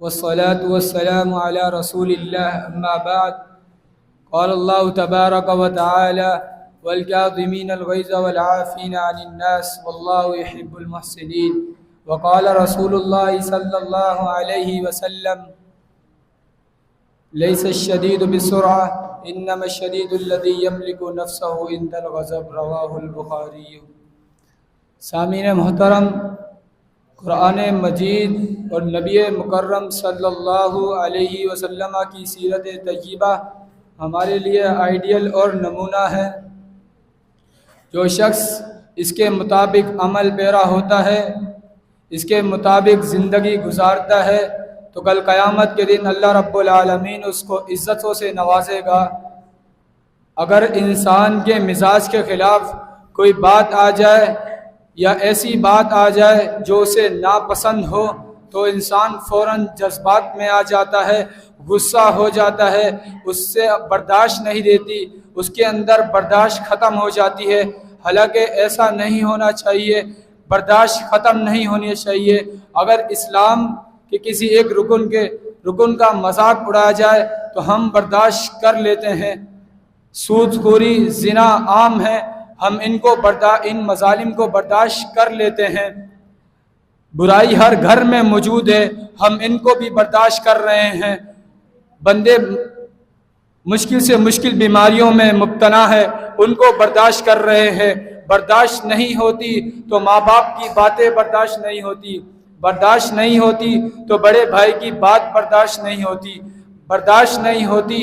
والصلاة والسلام على رسول الله أما بعد قال الله تبارك وتعالى والكاظمين الغيظ والعافين عن الناس والله يحب المحسنين وقال رسول الله صلى الله عليه وسلم ليس الشديد بسرعة إنما الشديد الذي يملك نفسه عند الغضب رواه البخاری۔ سامعین محترم، قرآن مجید اور نبی مکرم صلی اللہ علیہ وسلم کی سیرت طیبہ ہمارے لیے آئیڈیل اور نمونہ ہے۔ جو شخص اس کے مطابق عمل پیرا ہوتا ہے، اس کے مطابق زندگی گزارتا ہے، تو کل قیامت کے دن اللہ رب العالمین اس کو عزتوں سے نوازے گا۔ اگر انسان کے مزاج کے خلاف کوئی بات آ جائے یا ایسی بات آ جائے جو اسے ناپسند ہو تو انسان فوراً جذبات میں آ جاتا ہے، غصہ ہو جاتا ہے، اس سے برداشت نہیں دیتی، اس کے اندر برداشت ختم ہو جاتی ہے۔ حالانکہ ایسا نہیں ہونا چاہیے، برداشت ختم نہیں ہونی چاہیے۔ اگر اسلام کہ کسی ایک رکن کا مذاق اڑایا جائے تو ہم برداشت کر لیتے ہیں۔ سود خوری، زنا عام ہے، ہم ان مظالم کو برداشت کر لیتے ہیں۔ برائی ہر گھر میں موجود ہے، ہم ان کو بھی برداشت کر رہے ہیں۔ بندے مشکل سے مشکل بیماریوں میں مبتلا ہے، ان کو برداشت کر رہے ہیں۔ برداشت نہیں ہوتی تو ماں باپ کی باتیں برداشت نہیں ہوتی، برداشت نہیں ہوتی تو بڑے بھائی کی بات برداشت نہیں ہوتی، برداشت نہیں ہوتی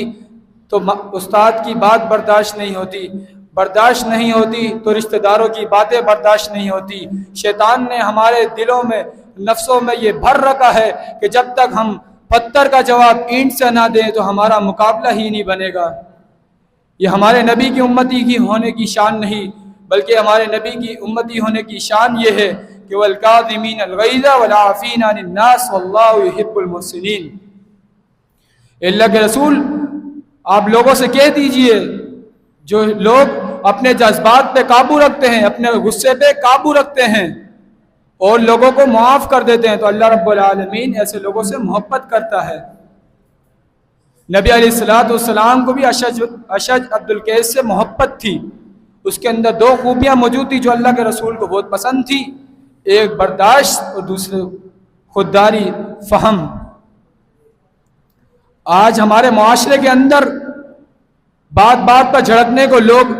تو استاد کی بات برداشت نہیں ہوتی، برداشت نہیں ہوتی تو رشتہ داروں کی باتیں برداشت نہیں ہوتی۔ شیطان نے ہمارے دلوں میں، نفسوں میں یہ بھر رکھا ہے کہ جب تک ہم پتھر کا جواب اینٹ سے نہ دیں تو ہمارا مقابلہ ہی نہیں بنے گا۔ یہ ہمارے نبی کی امتی کی ہونے کی شان نہیں، بلکہ ہمارے نبی کی امتی ہونے کی شان یہ ہے کہ والکاظمین الغیظ والعافین عن الناس واللہ یحب المحسنین۔ اللہ کے رسول آپ لوگوں سے کہہ دیجئے، جو لوگ اپنے جذبات پہ قابو رکھتے ہیں، اپنے غصے پہ قابو رکھتے ہیں اور لوگوں کو معاف کر دیتے ہیں، تو اللہ رب العالمین ایسے لوگوں سے محبت کرتا ہے۔ نبی علیہ السلام کو بھی اشج عبد القیس سے محبت تھی۔ اس کے اندر دو خوبیاں موجود تھی جو اللہ کے رسول کو بہت پسند تھی، ایک برداشت اور دوسرے خودداری، فہم۔ آج ہمارے معاشرے کے اندر بات بات پر جھڑکنے کو لوگ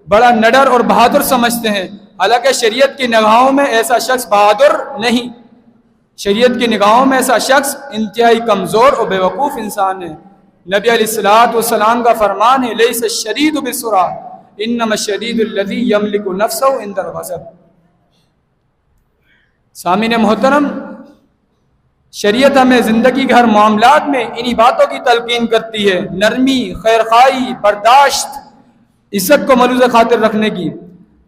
بڑا نڈر اور بہادر سمجھتے ہیں، حالانکہ شریعت کی نگاہوں میں ایسا شخص بہادر نہیں، شریعت کی نگاہوں میں ایسا شخص انتہائی کمزور اور بیوقوف انسان ہے۔ نبی علیہ السلام کا فرمان ہے لیس الشدید بسرعہ انما الشدید الذی یملک نفسہ عند الغضب۔ سامعین محترم، شریعت ہمیں زندگی کے ہر معاملات میں انہی باتوں کی تلقین کرتی ہے، نرمی، خیرخواہی، برداشت، عزت کو ملوز خاطر رکھنے کی۔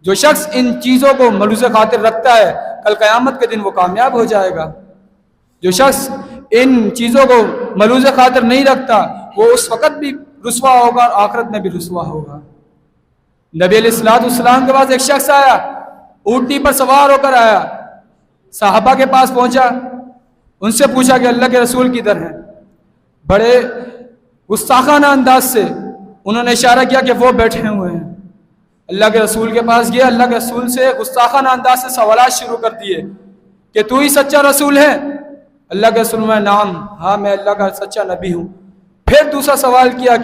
جو شخص ان چیزوں کو ملوز خاطر رکھتا ہے کل قیامت کے دن وہ کامیاب ہو جائے گا۔ جو شخص ان چیزوں کو ملوز خاطر نہیں رکھتا وہ اس وقت بھی رسوا ہوگا اور آخرت میں بھی رسوا ہوگا۔ نبی علیہ السلام کے پاس ایک شخص آیا، اونٹنی پر سوار ہو کر آیا، صحابہ کے پاس پہنچا، ان سے پوچھا کہ اللہ کے رسول کدھر ہیں؟ بڑے گستاخانہ انداز سے انہوں نے اشارہ کیا کہ وہ بیٹھے ہوئے ہیں۔ اللہ کے رسول کے پاس گیا، اللہ کے رسول سے گستاخانہ انداز سے سوالات شروع کر دیے کہ تو ہی سچا رسول ہے؟ اللہ کے رسول میں نام، ہاں میں اللہ کا سچا نبی ہوں۔ پھر دوسرا سوال کیا کہ